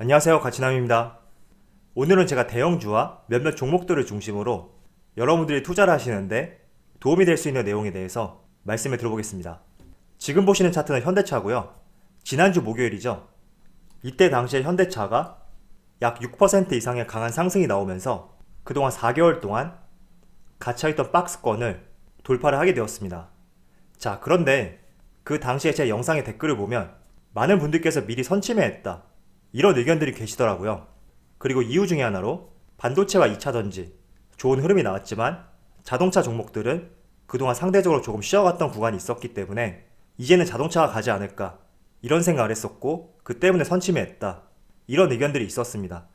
안녕하세요, 가치남입니다. 오늘은 제가 대형주와 몇몇 종목들을 중심으로 여러분들이 투자를 하시는데 도움이 될 수 있는 내용에 대해서 말씀을 들어보겠습니다. 지금 보시는 차트는 현대차고요. 지난주 목요일이죠. 이때 당시에 현대차가 약 6% 이상의 강한 상승이 나오면서 그동안 4개월 동안 갇혀있던 박스권을 돌파를 하게 되었습니다. 자, 그런데 그 당시에 제 영상의 댓글을 보면 많은 분들께서 미리 선침해했다, 이런 의견들이 계시더라고요. 그리고 이유 중에 하나로 반도체와 2차전지 좋은 흐름이 나왔지만 자동차 종목들은 그동안 상대적으로 조금 쉬어갔던 구간이 있었기 때문에 이제는 자동차가 가지 않을까, 이런 생각을 했었고 그 때문에 선침해했다, 이런 의견들이 있었습니다.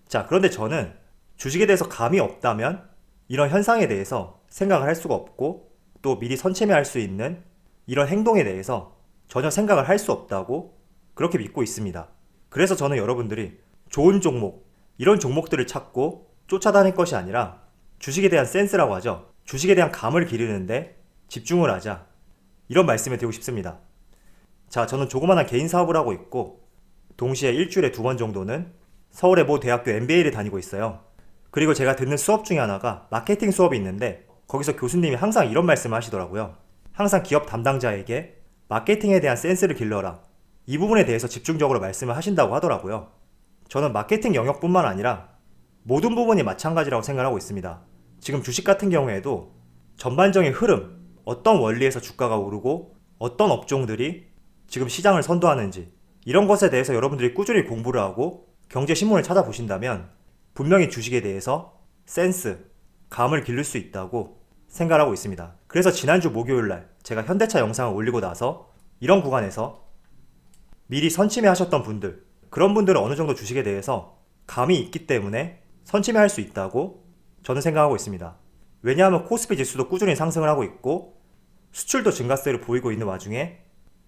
자, 그런데 저는 주식에 대해서 감이 없다면 이런 현상에 대해서 생각을 할 수가 없고 또 미리 선침해할 수 있는 이런 행동에 대해서 전혀 생각을 할 수 없다고 그렇게 믿고 있습니다. 그래서 저는 여러분들이 좋은 종목, 이런 종목들을 찾고 쫓아다닐 것이 아니라 주식에 대한 센스라고 하죠. 주식에 대한 감을 기르는데 집중을 하자, 이런 말씀을 드리고 싶습니다. 자, 저는 조그마한 개인 사업을 하고 있고 동시에 일주일에 2번 정도는 서울의 모 대학교 MBA를 다니고 있어요. 그리고 제가 듣는 수업 중에 하나가 마케팅 수업이 있는데 거기서 교수님이 항상 이런 말씀을 하시더라고요. 항상 기업 담당자에게 마케팅에 대한 센스를 길러라, 이 부분에 대해서 집중적으로 말씀을 하신다고 하더라고요. 저는 마케팅 영역뿐만 아니라 모든 부분이 마찬가지라고 생각하고 있습니다. 지금 주식 같은 경우에도 전반적인 흐름, 어떤 원리에서 주가가 오르고 어떤 업종들이 지금 시장을 선도하는지, 이런 것에 대해서 여러분들이 꾸준히 공부를 하고 경제신문을 찾아보신다면 분명히 주식에 대해서 센스, 감을 기를 수 있다고 생각하고 있습니다. 그래서 지난주 목요일날 제가 현대차 영상을 올리고 나서 이런 구간에서 미리 선침해 하셨던 분들, 그런 분들은 어느 정도 주식에 대해서 감이 있기 때문에 선침해 할 수 있다고 저는 생각하고 있습니다. 왜냐하면 코스피 지수도 꾸준히 상승을 하고 있고 수출도 증가세를 보이고 있는 와중에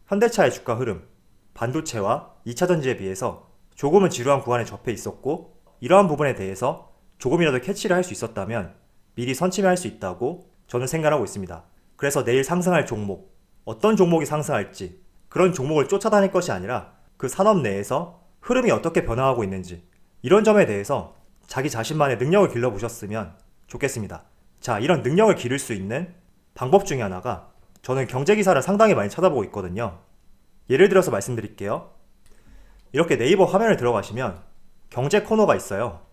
현대차의 주가 흐름, 반도체와 2차전지에 비해서 조금은 지루한 구간에 접해 있었고 이러한 부분에 대해서 조금이라도 캐치를 할 수 있었다면 미리 선침해 할 수 있다고 저는 생각하고 있습니다. 그래서 내일 상승할 종목, 어떤 종목이 상승할지 그런 종목을 쫓아다닐 것이 아니라 그 산업 내에서 흐름이 어떻게 변화하고 있는지, 이런 점에 대해서 자기 자신만의 능력을 길러보셨으면 좋겠습니다. 자, 이런 능력을 기를 수 있는 방법 중에 하나가 저는 경제기사를 상당히 많이 찾아보고 있거든요. 예를 들어서 말씀드릴게요. 이렇게 네이버 화면을 들어가시면 경제 코너가 있어요.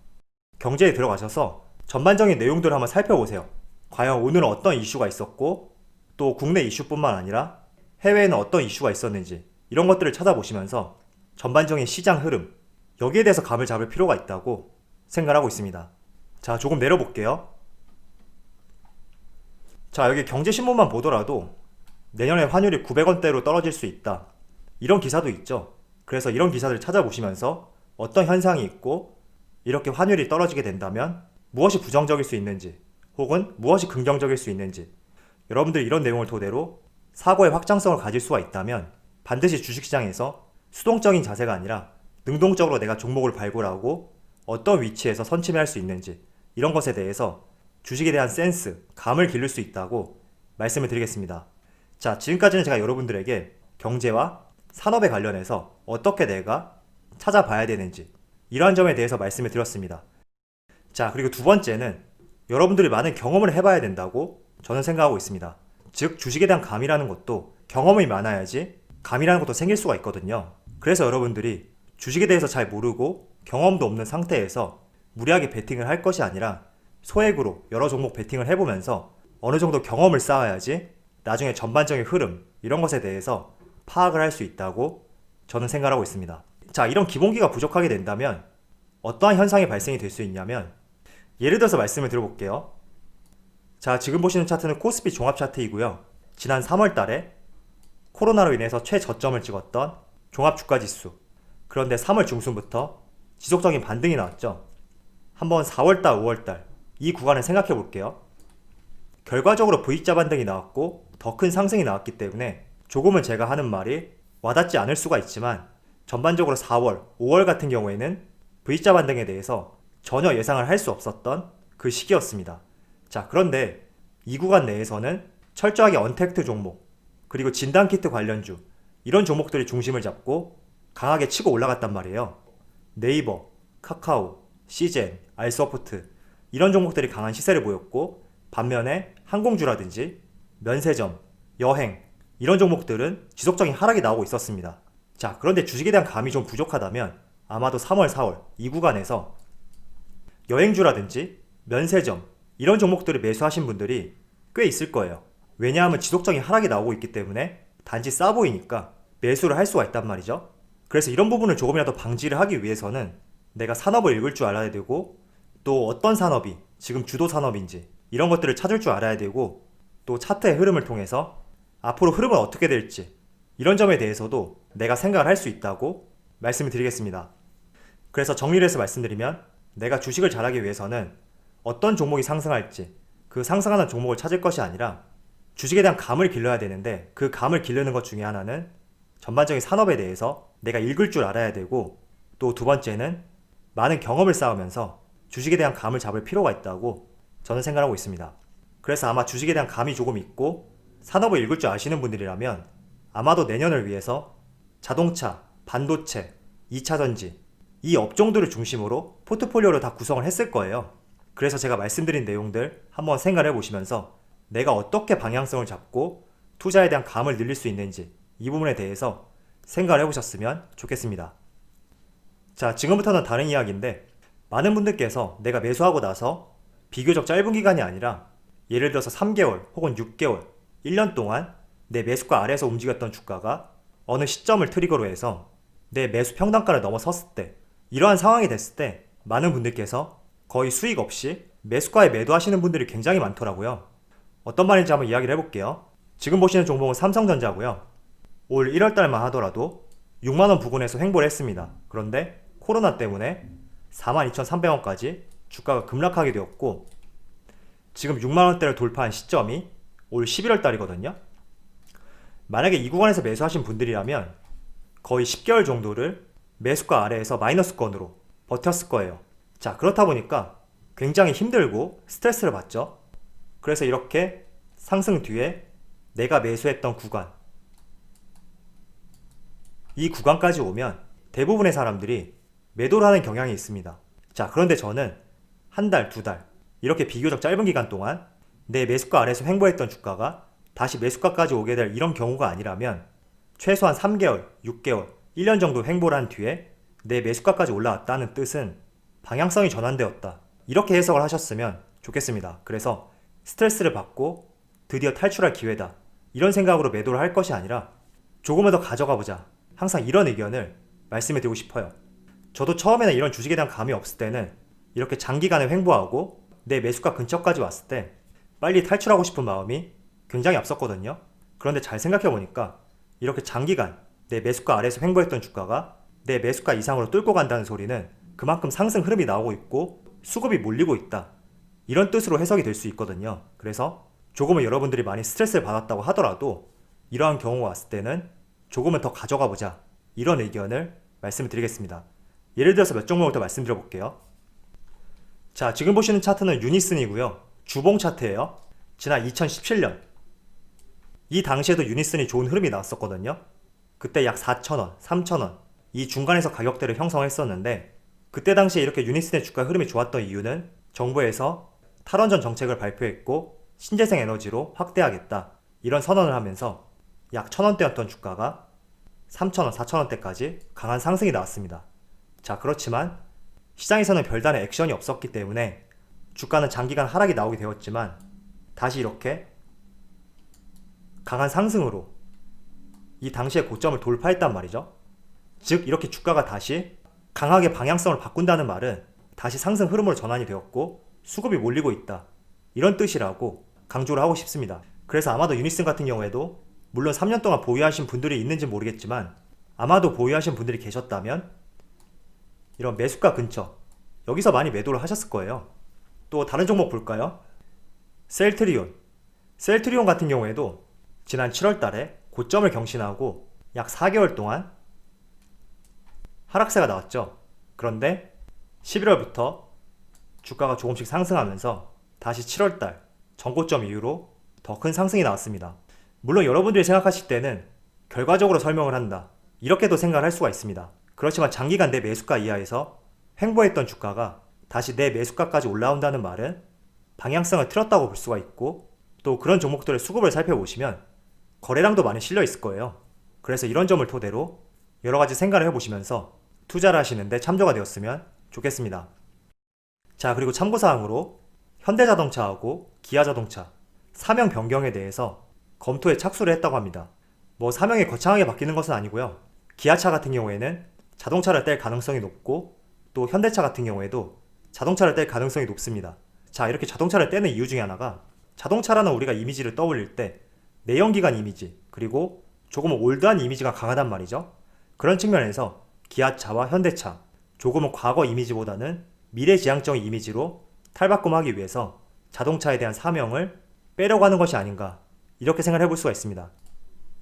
경제에 들어가셔서 전반적인 내용들을 한번 살펴보세요. 과연 오늘은 어떤 이슈가 있었고 또 국내 이슈뿐만 아니라 해외에는 어떤 이슈가 있었는지, 이런 것들을 찾아보시면서 전반적인 시장 흐름, 여기에 대해서 감을 잡을 필요가 있다고 생각하고 있습니다. 자, 조금 내려볼게요. 자, 여기 경제신문만 보더라도 내년에 환율이 900원대로 떨어질 수 있다, 이런 기사도 있죠. 그래서 이런 기사들을 찾아보시면서 어떤 현상이 있고 이렇게 환율이 떨어지게 된다면 무엇이 부정적일 수 있는지 혹은 무엇이 긍정적일 수 있는지, 여러분들이 이런 내용을 토대로 사고의 확장성을 가질 수가 있다면 반드시 주식시장에서 수동적인 자세가 아니라 능동적으로 내가 종목을 발굴하고 어떤 위치에서 선침해 할 수 있는지, 이런 것에 대해서 주식에 대한 센스, 감을 기를 수 있다고 말씀을 드리겠습니다. 자, 지금까지는 제가 여러분들에게 경제와 산업에 관련해서 어떻게 내가 찾아봐야 되는지, 이러한 점에 대해서 말씀을 드렸습니다. 자, 그리고 두 번째는 여러분들이 많은 경험을 해봐야 된다고 저는 생각하고 있습니다. 즉, 주식에 대한 감이라는 것도 경험이 많아야지 감이라는 것도 생길 수가 있거든요. 그래서 여러분들이 주식에 대해서 잘 모르고 경험도 없는 상태에서 무리하게 베팅을 할 것이 아니라 소액으로 여러 종목 베팅을 해보면서 어느 정도 경험을 쌓아야지 나중에 전반적인 흐름, 이런 것에 대해서 파악을 할 수 있다고 저는 생각하고 있습니다. 자, 이런 기본기가 부족하게 된다면 어떠한 현상이 발생이 될 수 있냐면, 예를 들어서 말씀을 드려볼게요. 자, 지금 보시는 차트는 코스피 종합 차트이고요. 지난 3월 달에 코로나로 인해서 최저점을 찍었던 종합주가지수, 그런데 3월 중순부터 지속적인 반등이 나왔죠. 한번 4월달, 5월달 이 구간을 생각해 볼게요. 결과적으로 V자 반등이 나왔고 더 큰 상승이 나왔기 때문에 조금은 제가 하는 말이 와닿지 않을 수가 있지만 전반적으로 4월, 5월 같은 경우에는 V자 반등에 대해서 전혀 예상을 할 수 없었던 그 시기였습니다. 자, 그런데 이 구간 내에서는 철저하게 언택트 종목, 그리고 진단키트 관련주, 이런 종목들이 중심을 잡고 강하게 치고 올라갔단 말이에요. 네이버, 카카오, 시젠, 알서포트 이런 종목들이 강한 시세를 보였고, 반면에 항공주라든지 면세점, 여행 이런 종목들은 지속적인 하락이 나오고 있었습니다. 자, 그런데 주식에 대한 감이 좀 부족하다면 아마도 3월, 4월 이 구간에서 여행주라든지 면세점 이런 종목들을 매수하신 분들이 꽤 있을 거예요. 왜냐하면 지속적인 하락이 나오고 있기 때문에 단지 싸 보이니까 매수를 할 수가 있단 말이죠. 그래서 이런 부분을 조금이라도 방지를 하기 위해서는 내가 산업을 읽을 줄 알아야 되고, 또 어떤 산업이 지금 주도 산업인지 이런 것들을 찾을 줄 알아야 되고, 또 차트의 흐름을 통해서 앞으로 흐름은 어떻게 될지 이런 점에 대해서도 내가 생각을 할 수 있다고 말씀을 드리겠습니다. 그래서 정리를 해서 말씀드리면, 내가 주식을 잘하기 위해서는 어떤 종목이 상승할지 그 상승하는 종목을 찾을 것이 아니라 주식에 대한 감을 길러야 되는데, 그 감을 기르는 것 중에 하나는 전반적인 산업에 대해서 내가 읽을 줄 알아야 되고, 또 두 번째는 많은 경험을 쌓으면서 주식에 대한 감을 잡을 필요가 있다고 저는 생각하고 있습니다. 그래서 아마 주식에 대한 감이 조금 있고 산업을 읽을 줄 아시는 분들이라면 아마도 내년을 위해서 자동차, 반도체, 2차전지 이 업종들을 중심으로 포트폴리오를 다 구성을 했을 거예요. 그래서 제가 말씀드린 내용들 한번 생각해 보시면서 내가 어떻게 방향성을 잡고 투자에 대한 감을 늘릴 수 있는지 이 부분에 대해서 생각을 해보셨으면 좋겠습니다. 자, 지금부터는 다른 이야기인데, 많은 분들께서 내가 매수하고 나서 비교적 짧은 기간이 아니라 예를 들어서 3개월 혹은 6개월, 1년 동안 내 매수가 아래에서 움직였던 주가가 어느 시점을 트리거로 해서 내 매수 평단가를 넘어섰을 때, 이러한 상황이 됐을 때 많은 분들께서 거의 수익 없이 매수가에 매도하시는 분들이 굉장히 많더라고요. 어떤 말인지 한번 이야기를 해볼게요. 지금 보시는 종목은 삼성전자고요. 올 1월달만 하더라도 6만원 부근에서 횡보를 했습니다. 그런데 코로나 때문에 42,300원까지 주가가 급락하게 되었고, 지금 6만원대를 돌파한 시점이 올 11월달이거든요. 만약에 이 구간에서 매수하신 분들이라면 거의 10개월 정도를 매수가 아래에서 마이너스권으로 버텼을 거예요. 자, 그렇다 보니까 굉장히 힘들고 스트레스를 받죠. 그래서 이렇게 상승 뒤에 내가 매수했던 구간, 이 구간까지 오면 대부분의 사람들이 매도를 하는 경향이 있습니다. 자, 그런데 저는 한 달, 두 달 이렇게 비교적 짧은 기간 동안 내 매수가 아래에서 횡보했던 주가가 다시 매수가까지 오게 될 이런 경우가 아니라면 최소한 3개월, 6개월, 1년 정도 횡보를 한 뒤에 내 매수가까지 올라왔다는 뜻은 방향성이 전환되었다, 이렇게 해석을 하셨으면 좋겠습니다. 그래서 스트레스를 받고 드디어 탈출할 기회다 이런 생각으로 매도를 할 것이 아니라 조금은 더 가져가 보자, 항상 이런 의견을 말씀해 드리고 싶어요. 저도 처음에는 이런 주식에 대한 감이 없을 때는 이렇게 장기간에 횡보하고 내 매수가 근처까지 왔을 때 빨리 탈출하고 싶은 마음이 굉장히 앞섰거든요. 그런데 잘 생각해 보니까 이렇게 장기간 내 매수가 아래에서 횡보했던 주가가 내 매수가 이상으로 뚫고 간다는 소리는 그만큼 상승 흐름이 나오고 있고 수급이 몰리고 있다, 이런 뜻으로 해석이 될 수 있거든요. 그래서 조금은 여러분들이 많이 스트레스를 받았다고 하더라도 이러한 경우가 왔을 때는 조금은 더 가져가 보자, 이런 의견을 말씀을 드리겠습니다. 예를 들어서 몇 종목을 더 말씀드려 볼게요. 자, 지금 보시는 차트는 유니슨이고요. 주봉 차트예요. 지난 2017년 이 당시에도 유니슨이 좋은 흐름이 나왔었거든요. 그때 약 4,000원, 3,000원 이 중간에서 가격대를 형성했었는데, 그때 당시에 이렇게 유니슨의 주가 흐름이 좋았던 이유는 정부에서 탈원전 정책을 발표했고 신재생 에너지로 확대하겠다, 이런 선언을 하면서 약 1,000원대였던 주가가 3,000원, 4,000원대까지 강한 상승이 나왔습니다. 자, 그렇지만 시장에서는 별다른 액션이 없었기 때문에 주가는 장기간 하락이 나오게 되었지만 다시 이렇게 강한 상승으로 이 당시의 고점을 돌파했단 말이죠. 즉 이렇게 주가가 다시 강하게 방향성을 바꾼다는 말은 다시 상승 흐름으로 전환이 되었고 수급이 몰리고 있다, 이런 뜻이라고 강조를 하고 싶습니다. 그래서 아마도 유니슨 같은 경우에도 물론 3년 동안 보유하신 분들이 있는지 모르겠지만 아마도 보유하신 분들이 계셨다면 이런 매수가 근처 여기서 많이 매도를 하셨을 거예요. 또 다른 종목 볼까요? 셀트리온 같은 경우에도 지난 7월 달에 고점을 경신하고 약 4개월 동안 하락세가 나왔죠. 그런데 11월부터 주가가 조금씩 상승하면서 다시 7월 달 전고점 이후로 더 큰 상승이 나왔습니다. 물론 여러분들이 생각하실 때는 결과적으로 설명을 한다, 이렇게도 생각을 할 수가 있습니다. 그렇지만 장기간 내 매수가 이하에서 횡보했던 주가가 다시 내 매수가까지 올라온다는 말은 방향성을 틀었다고 볼 수가 있고, 또 그런 종목들의 수급을 살펴보시면 거래량도 많이 실려 있을 거예요. 그래서 이런 점을 토대로 여러 가지 생각을 해보시면서 투자를 하시는데 참조가 되었으면 좋겠습니다. 자, 그리고 참고사항으로 현대자동차하고 기아자동차 사명 변경에 대해서 검토에 착수를 했다고 합니다. 뭐 사명이 거창하게 바뀌는 것은 아니고요. 기아차 같은 경우에는 자동차를 뗄 가능성이 높고, 또 현대차 같은 경우에도 자동차를 뗄 가능성이 높습니다. 자, 이렇게 자동차를 떼는 이유 중에 하나가, 자동차라는 우리가 이미지를 떠올릴 때 내연기관 이미지, 그리고 조금은 올드한 이미지가 강하단 말이죠. 그런 측면에서 기아차와 현대차, 조금은 과거 이미지보다는 미래지향적인 이미지로 탈바꿈하기 위해서 자동차에 대한 사명을 빼려고 하는 것이 아닌가, 이렇게 생각을 해볼 수가 있습니다.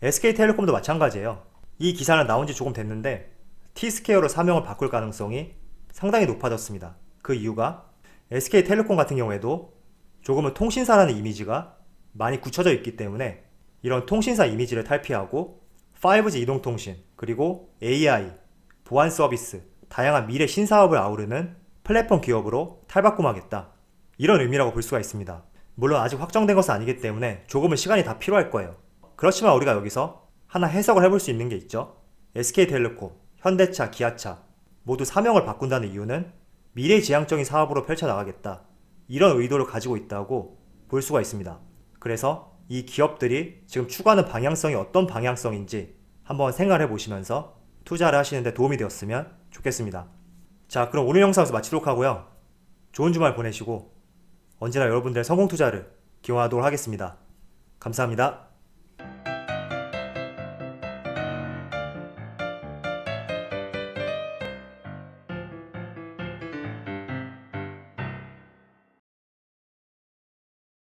SK텔레콤도 마찬가지예요. 이 기사는 나온 지 조금 됐는데 T스퀘어로 사명을 바꿀 가능성이 상당히 높아졌습니다. 그 이유가 SK텔레콤 같은 경우에도 조금은 통신사라는 이미지가 많이 굳혀져 있기 때문에 이런 통신사 이미지를 탈피하고 5G 이동통신, 그리고 AI, 보안 서비스, 다양한 미래 신사업을 아우르는 플랫폼 기업으로 탈바꿈하겠다, 이런 의미라고 볼 수가 있습니다. 물론 아직 확정된 것은 아니기 때문에 조금은 시간이 다 필요할 거예요. 그렇지만 우리가 여기서 하나 해석을 해볼 수 있는 게 있죠. SK텔레콤, 현대차, 기아차 모두 사명을 바꾼다는 이유는 미래지향적인 사업으로 펼쳐나가겠다, 이런 의도를 가지고 있다고 볼 수가 있습니다. 그래서 이 기업들이 지금 추구하는 방향성이 어떤 방향성인지 한번 생각을 해보시면서 투자를 하시는데 도움이 되었으면 좋겠습니다. 자, 그럼 오늘 영상에서 마치도록 하고요. 좋은 주말 보내시고 언제나 여러분들의 성공 투자를 기원하도록 하겠습니다. 감사합니다.